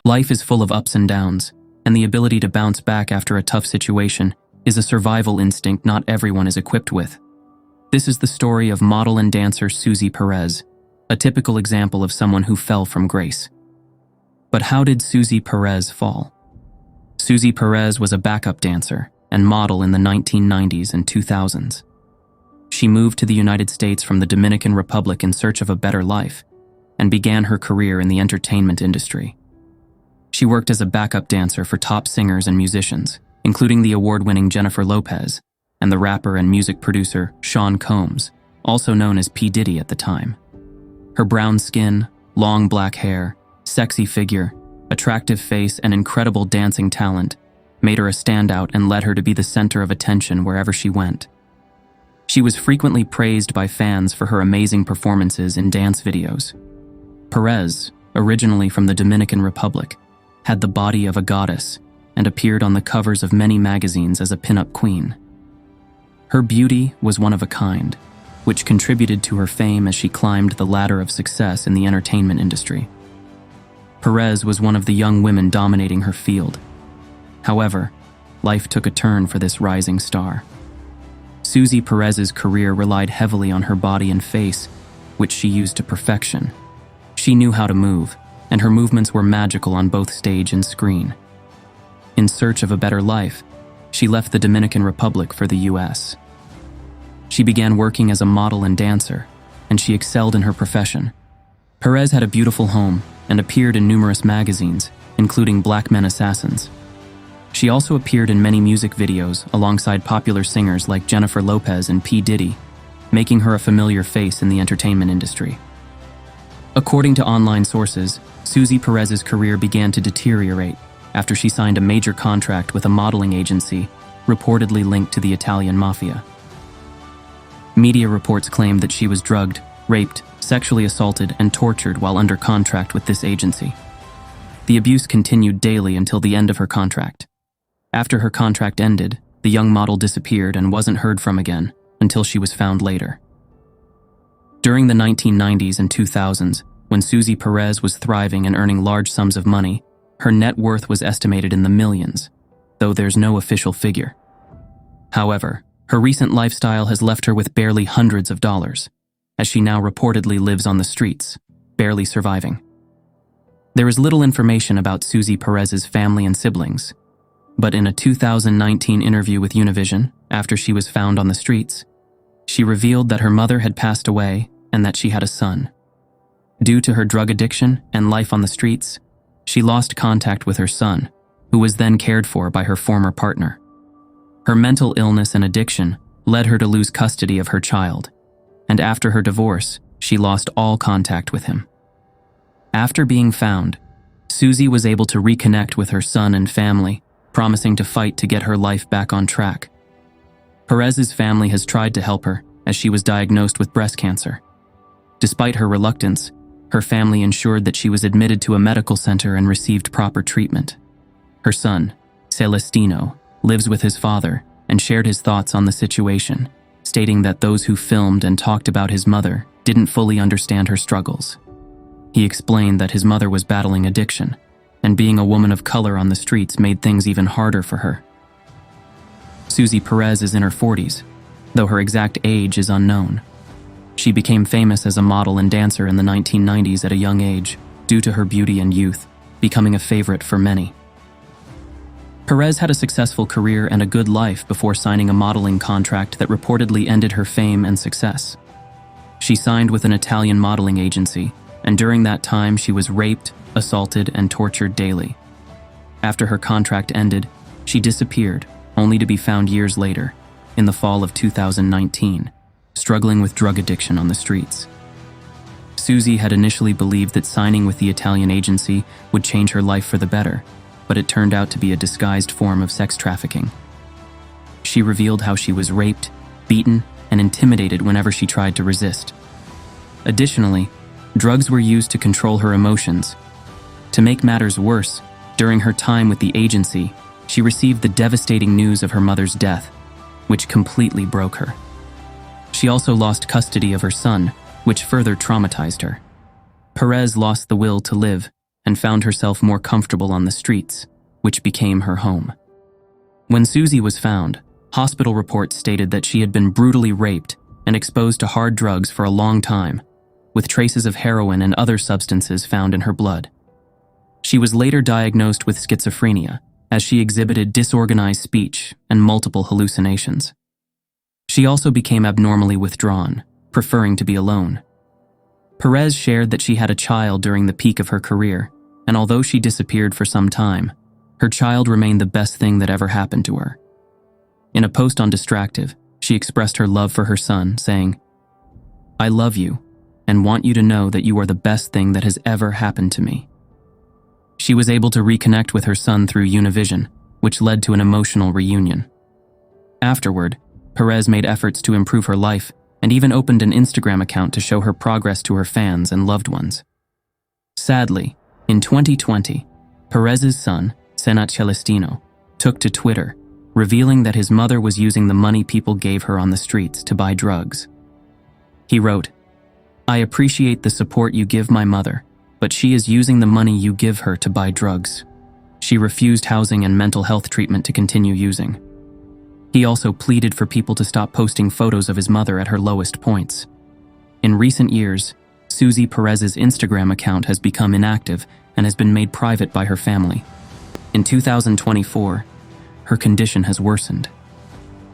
Life is full of ups and downs, and the ability to bounce back after a tough situation is a survival instinct not everyone is equipped with. This is the story of model and dancer Susie Perez, a typical example of someone who fell from grace. But how did Susie Perez fall? Susie Perez was a backup dancer and model in the 1990s and 2000s. She moved to the United States from the Dominican Republic in search of a better life and began her career in the entertainment industry. She worked as a backup dancer for top singers and musicians, including the award-winning Jennifer Lopez and the rapper and music producer Sean Combs, also known as P. Diddy at the time. Her brown skin, long black hair, sexy figure, attractive face, and incredible dancing talent made her a standout and led her to be the center of attention wherever she went. She was frequently praised by fans for her amazing performances in dance videos. Perez, originally from the Dominican Republic, had the body of a goddess and appeared on the covers of many magazines as a pin-up queen. Her beauty was one of a kind, which contributed to her fame as she climbed the ladder of success in the entertainment industry. Perez was one of the young women dominating her field. However, life took a turn for this rising star. Susie Perez's career relied heavily on her body and face, which she used to perfection. She knew how to move, and her movements were magical on both stage and screen. In search of a better life, she left the Dominican Republic for the US. She began working as a model and dancer, and she excelled in her profession. Perez had a beautiful home and appeared in numerous magazines, including Black Men Assassins. She also appeared in many music videos alongside popular singers like Jennifer Lopez and P. Diddy, making her a familiar face in the entertainment industry. According to online sources, Susie Perez's career began to deteriorate after she signed a major contract with a modeling agency reportedly linked to the Italian mafia. Media reports claimed that she was drugged, raped, sexually assaulted, and tortured while under contract with this agency. The abuse continued daily until the end of her contract. After her contract ended, the young model disappeared and wasn't heard from again until she was found later. During the 1990s and 2000s, when Susie Perez was thriving and earning large sums of money, her net worth was estimated in the millions, though there's no official figure. However, her recent lifestyle has left her with barely hundreds of dollars, as she now reportedly lives on the streets, barely surviving. There is little information about Susie Perez's family and siblings, but in a 2019 interview with Univision, after she was found on the streets, she revealed that her mother had passed away and that she had a son. Due to her drug addiction and life on the streets, she lost contact with her son, who was then cared for by her former partner. Her mental illness and addiction led her to lose custody of her child, and after her divorce, she lost all contact with him. After being found, Susie was able to reconnect with her son and family, promising to fight to get her life back on track. Perez's family has tried to help her as she was diagnosed with breast cancer. Despite her reluctance, her family ensured that she was admitted to a medical center and received proper treatment. Her son, Celestino, lives with his father and shared his thoughts on the situation, stating that those who filmed and talked about his mother didn't fully understand her struggles. He explained that his mother was battling addiction, and being a woman of color on the streets made things even harder for her. Susie Perez is in her 40s, though her exact age is unknown. She became famous as a model and dancer in the 1990s at a young age, due to her beauty and youth, becoming a favorite for many. Perez had a successful career and a good life before signing a modeling contract that reportedly ended her fame and success. She signed with an Italian modeling agency, and during that time she was raped, assaulted, and tortured daily. After her contract ended, she disappeared, only to be found years later, in the fall of 2019, struggling with drug addiction on the streets. Susie had initially believed that signing with the Italian agency would change her life for the better, but it turned out to be a disguised form of sex trafficking. She revealed how she was raped, beaten, and intimidated whenever she tried to resist. Additionally, drugs were used to control her emotions. To make matters worse, during her time with the agency, she received the devastating news of her mother's death, which completely broke her. She also lost custody of her son, which further traumatized her. Perez lost the will to live and found herself more comfortable on the streets, which became her home. When Susie was found, hospital reports stated that she had been brutally raped and exposed to hard drugs for a long time, with traces of heroin and other substances found in her blood. She was later diagnosed with schizophrenia, as she exhibited disorganized speech and multiple hallucinations. She also became abnormally withdrawn, preferring to be alone. Perez shared that she had a child during the peak of her career, and although she disappeared for some time, her child remained the best thing that ever happened to her. In a post on Distractive, she expressed her love for her son, saying, "I love you and want you to know that you are the best thing that has ever happened to me." She was able to reconnect with her son through Univision, which led to an emotional reunion. Afterward, Perez made efforts to improve her life and even opened an Instagram account to show her progress to her fans and loved ones. Sadly, in 2020, Perez's son, Senat Celestino, took to Twitter, revealing that his mother was using the money people gave her on the streets to buy drugs. He wrote, "I appreciate the support you give my mother, but she is using the money you give her to buy drugs. She refused housing and mental health treatment to continue using." He also pleaded for people to stop posting photos of his mother at her lowest points. In recent years, Susie Perez's Instagram account has become inactive and has been made private by her family. In 2024, her condition has worsened.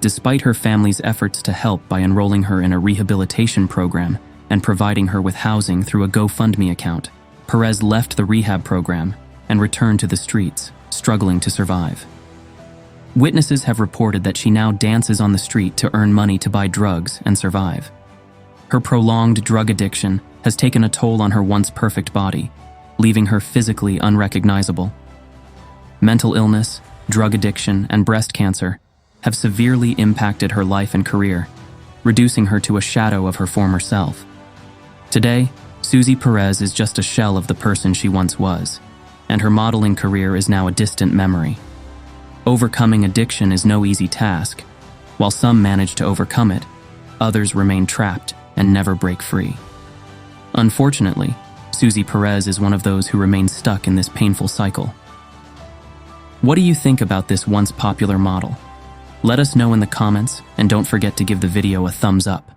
Despite her family's efforts to help by enrolling her in a rehabilitation program and providing her with housing through a GoFundMe account, Perez left the rehab program and returned to the streets, struggling to survive. Witnesses have reported that she now dances on the street to earn money to buy drugs and survive. Her prolonged drug addiction has taken a toll on her once perfect body, leaving her physically unrecognizable. Mental illness, drug addiction, and breast cancer have severely impacted her life and career, reducing her to a shadow of her former self. Today, Susie Perez is just a shell of the person she once was, and her modeling career is now a distant memory. Overcoming addiction is no easy task. While some manage to overcome it, others remain trapped and never break free. Unfortunately, Susie Perez is one of those who remain stuck in this painful cycle. What do you think about this once popular model? Let us know in the comments, and don't forget to give the video a thumbs up.